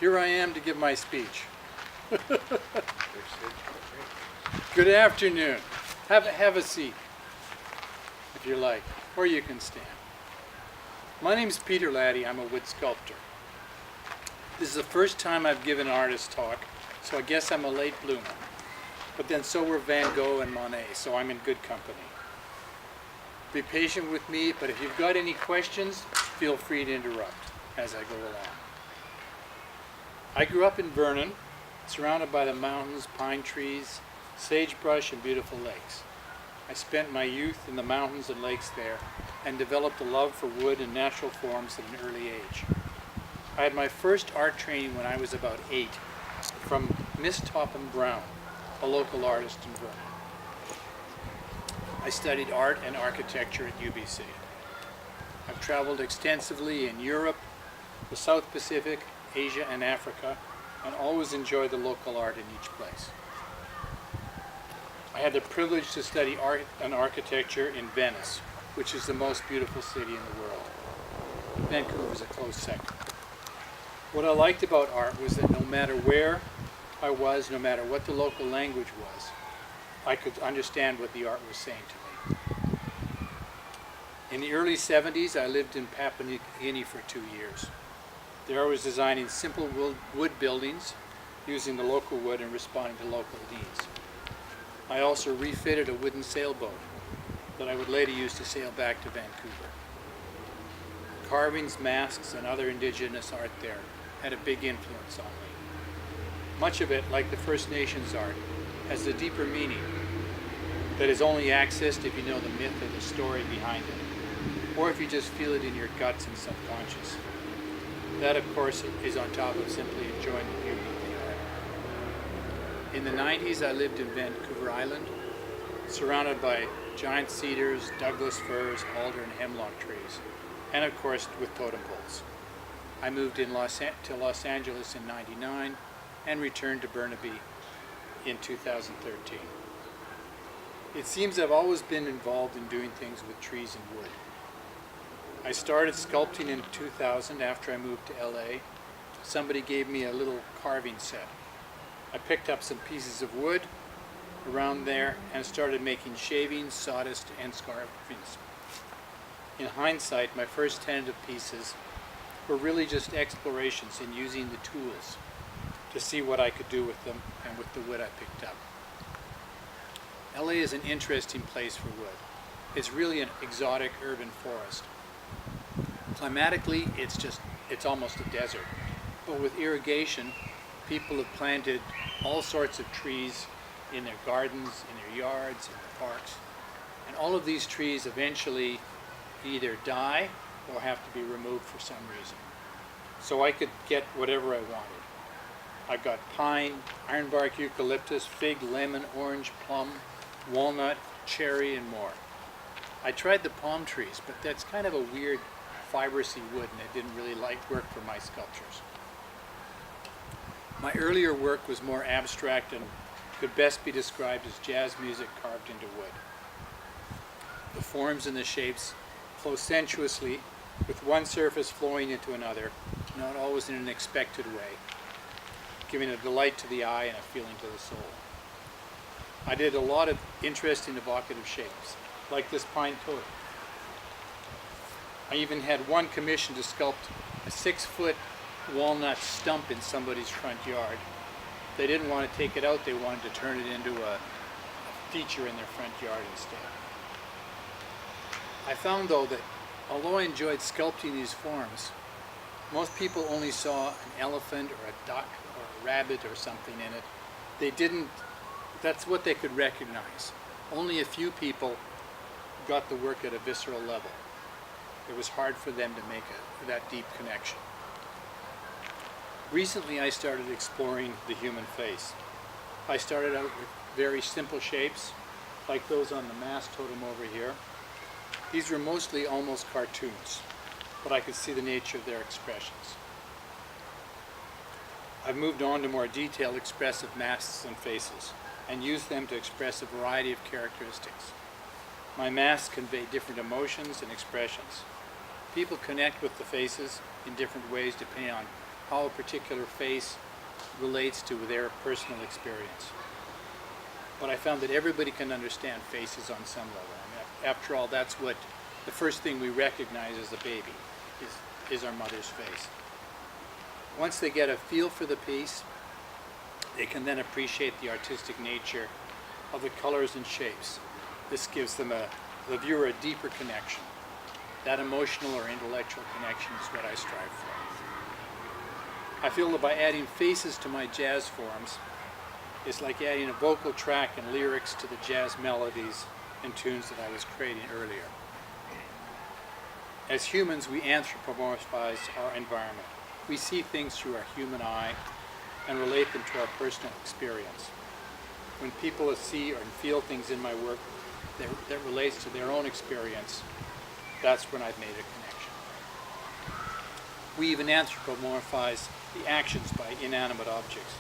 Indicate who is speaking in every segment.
Speaker 1: Here I am to give my speech. Good afternoon. Have a seat, if you like, or you can stand. My name is Peter Lattey. I'm a wood sculptor. This is the first time I've given an artist talk, so I guess I'm a late bloomer. But then so were Van Gogh and Monet, so I'm in good company. Be patient with me, but if you've got any questions, feel free to interrupt as I go along. I grew up in Vernon, surrounded by the mountains, pine trees, sagebrush, and beautiful lakes. I spent my youth in the mountains and lakes there and developed a love for wood and natural forms at an early age. I had my first art training when I was about 8 from Miss Topham Brown, a local artist in Vernon. I studied art and architecture at UBC. I've traveled extensively in Europe, the South Pacific, Asia, and Africa, and always enjoyed the local art in each place. I had the privilege to study art and architecture in Venice, which is the most beautiful city in the world. Vancouver is a close second. What I liked about art was that no matter where I was, no matter what the local language was, I could understand what the art was saying to me. In the early 70s, I lived in Papua New Guinea for 2 years. There I was designing simple wood buildings using the local wood and responding to local needs. I also refitted a wooden sailboat that I would later use to sail back to Vancouver. Carvings, masks, and other indigenous art there had a big influence on me. Much of it, like the First Nations art, has a deeper meaning that is only accessed if you know the myth or the story behind it, or if you just feel it in your guts and subconscious. That, of course, is on top of simply enjoying the beauty of the art. In the 90s, I lived in Vancouver Island, surrounded by giant cedars, Douglas firs, alder, and hemlock trees, and of course with totem poles. I moved to Los Angeles in '99 and returned to Burnaby in 2013. It seems I've always been involved in doing things with trees and wood. I started sculpting in 2000 after I moved to LA. Somebody gave me a little carving set. I picked up some pieces of wood around there and started making shavings, sawdust, and carvings. In hindsight, my first tentative pieces were really just explorations in using the tools to see what I could do with them and with the wood I picked up. LA is an interesting place for wood. It's really an exotic urban forest. Climatically, it's almost a desert. But with irrigation, people have planted all sorts of trees in their gardens, in their yards, in their parks. And all of these trees eventually either die or have to be removed for some reason. So I could get whatever I wanted. I've got pine, ironbark eucalyptus, fig, lemon, orange, plum, walnut, cherry, and more. I tried the palm trees, but that's kind of a weird fibrous-y wood, and it didn't really work for my sculptures. My earlier work was more abstract and could best be described as jazz music carved into wood. The forms and the shapes flow sensuously, with one surface flowing into another, not always in an expected way, giving a delight to the eye and a feeling to the soul. I did a lot of interesting evocative shapes, like this pine totem. I even had one commission to sculpt a 6-foot walnut stump in somebody's front yard. They didn't want to take it out, they wanted to turn it into a feature in their front yard instead. I found though that although I enjoyed sculpting these forms, most people only saw an elephant or a duck or a rabbit or something in it. That's what they could recognize. Only a few people got the work at a visceral level. It was hard for them to make that deep connection. Recently I started exploring the human face. I started out with very simple shapes, like those on the mass totem over here. These were mostly almost cartoons, but I could see the nature of their expressions. I've moved on to more detailed expressive masks and faces, and used them to express a variety of characteristics. My masks convey different emotions and expressions. People connect with the faces in different ways depending on how a particular face relates to their personal experience. But I found that everybody can understand faces on some level. I mean, after all, that's what the first thing we recognize as a baby is our mother's face. Once they get a feel for the piece, they can then appreciate the artistic nature of the colors and shapes. This gives them the viewer a deeper connection. That emotional or intellectual connection is what I strive for. I feel that by adding faces to my jazz forms, it's like adding a vocal track and lyrics to the jazz melodies and tunes that I was creating earlier. As humans, we anthropomorphize our environment. We see things through our human eye and relate them to our personal experience. When people see or feel things in my work that relates to their own experience, that's when I've made a connection. We even anthropomorphize the actions by inanimate objects.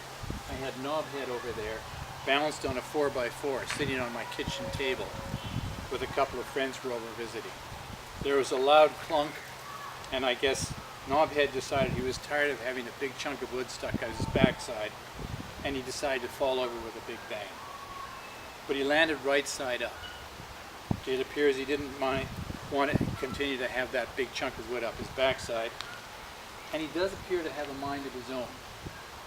Speaker 1: I had Knobhead over there, balanced on a 4x4, sitting on my kitchen table with a couple of friends who were over visiting. There was a loud clunk, and I guess Knobhead decided he was tired of having a big chunk of wood stuck out his backside, and he decided to fall over with a big bang. But he landed right side up. It appears he didn't want to continue to have that big chunk of wood up his backside, and he does appear to have a mind of his own,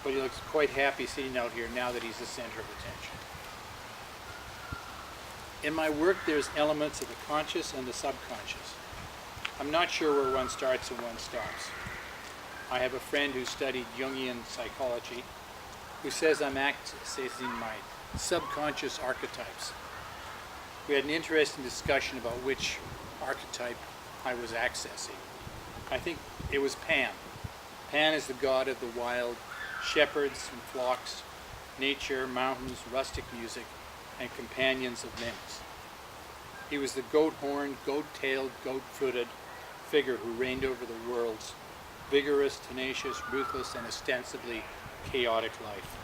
Speaker 1: but he looks quite happy sitting out here now that he's the center of attention. In my work, there's elements of the conscious and the subconscious. I'm not sure where one starts and one stops. I have a friend who studied Jungian psychology who says I'm accessing my subconscious archetypes. We had an interesting discussion about which archetype I was accessing. I think it was Pan. Pan is the god of the wild, shepherds and flocks, nature, mountains, rustic music, and companions of nymphs. He was the goat-horned, goat-tailed, goat-footed figure who reigned over the world's vigorous, tenacious, ruthless, and ostensibly chaotic life.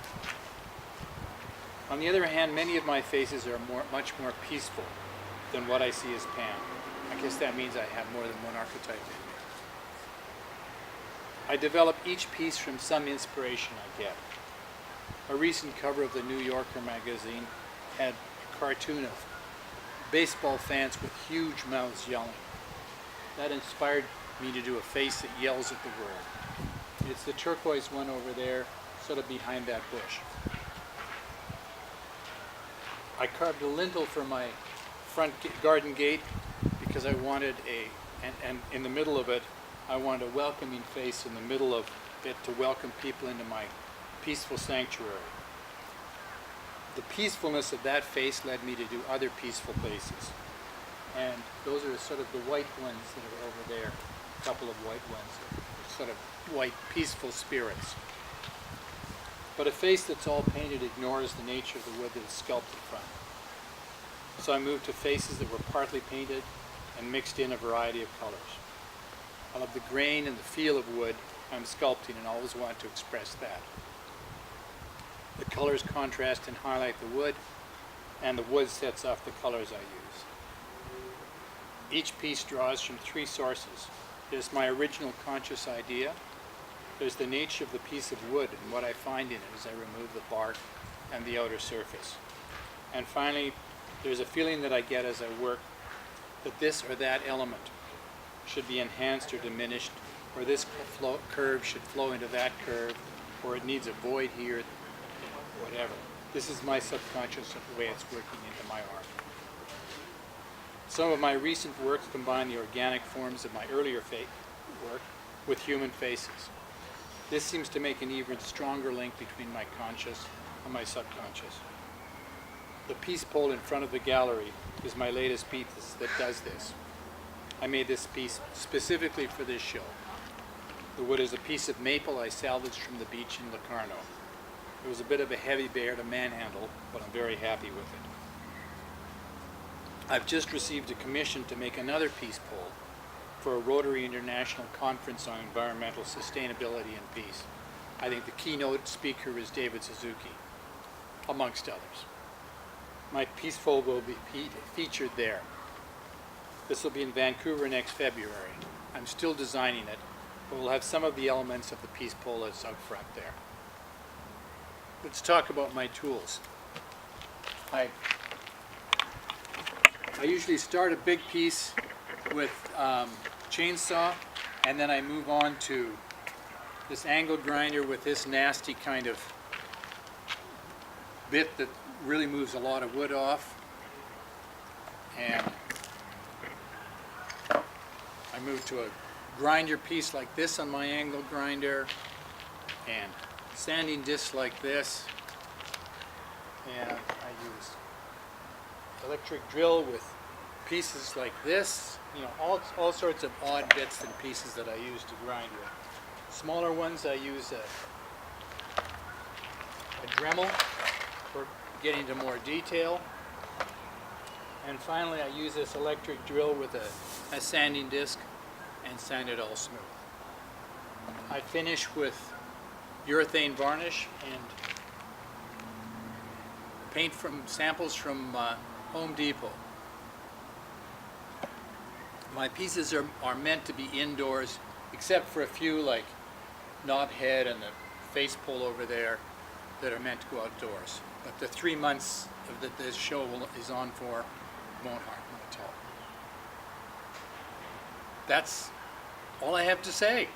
Speaker 1: On the other hand, many of my faces are much more peaceful than what I see as Pan. I guess that means I have more than one archetype in me. I develop each piece from some inspiration I get. A recent cover of the New Yorker magazine had a cartoon of baseball fans with huge mouths yelling. That inspired me to do a face that yells at the world. It's the turquoise one over there, sort of behind that bush. I carved a lintel for my front garden gate because I wanted and in the middle of it, I wanted a welcoming face in the middle of it to welcome people into my peaceful sanctuary. The peacefulness of that face led me to do other peaceful faces. And those are sort of the white ones that are over there, a couple of white ones, sort of white peaceful spirits. But a face that's all painted ignores the nature of the wood that is sculpted from. So I moved to faces that were partly painted and mixed in a variety of colors. I love the grain and the feel of wood I'm sculpting and always want to express that. The colors contrast and highlight the wood, and the wood sets off the colors I use. Each piece draws from three sources. There's my original conscious idea. There's the nature of the piece of wood and what I find in it as I remove the bark and the outer surface. And finally, there's a feeling that I get as I work that this or that element should be enhanced or diminished, or this curve should flow into that curve, or it needs a void here, whatever. This is my subconscious of the way it's working into my art. Some of my recent works combine the organic forms of my earlier work with human faces. This seems to make an even stronger link between my conscious and my subconscious. The piece pole in front of the gallery is my latest piece that does this. I made this piece specifically for this show. The wood is a piece of maple I salvaged from the beach in Locarno. It was a bit of a heavy bear to manhandle, but I'm very happy with it. I've just received a commission to make another peace pole for a Rotary International Conference on Environmental Sustainability and Peace. I think the keynote speaker is David Suzuki, amongst others. My peace pole will be featured there. This will be in Vancouver next February. I'm still designing it, but we'll have some of the elements of the piece pole that's up front there. Let's talk about my tools. I usually start a big piece with chainsaw, and then I move on to this angle grinder with this nasty kind of bit that really moves a lot of wood off. And I move to a grinder piece like this on my angle grinder, and sanding disc like this, and I use electric drill with pieces like this, you know, all sorts of odd bits and pieces that I use to grind with. Smaller ones I use a Dremel for getting to more detail. And finally I use this electric drill with a sanding disc and sand it all smooth. I finish with urethane varnish and paint from samples from Home Depot. My pieces are meant to be indoors, except for a few like knob head and the face pull over there that are meant to go outdoors. But the 3 months that this show is on for won't harm them at all. That's all I have to say.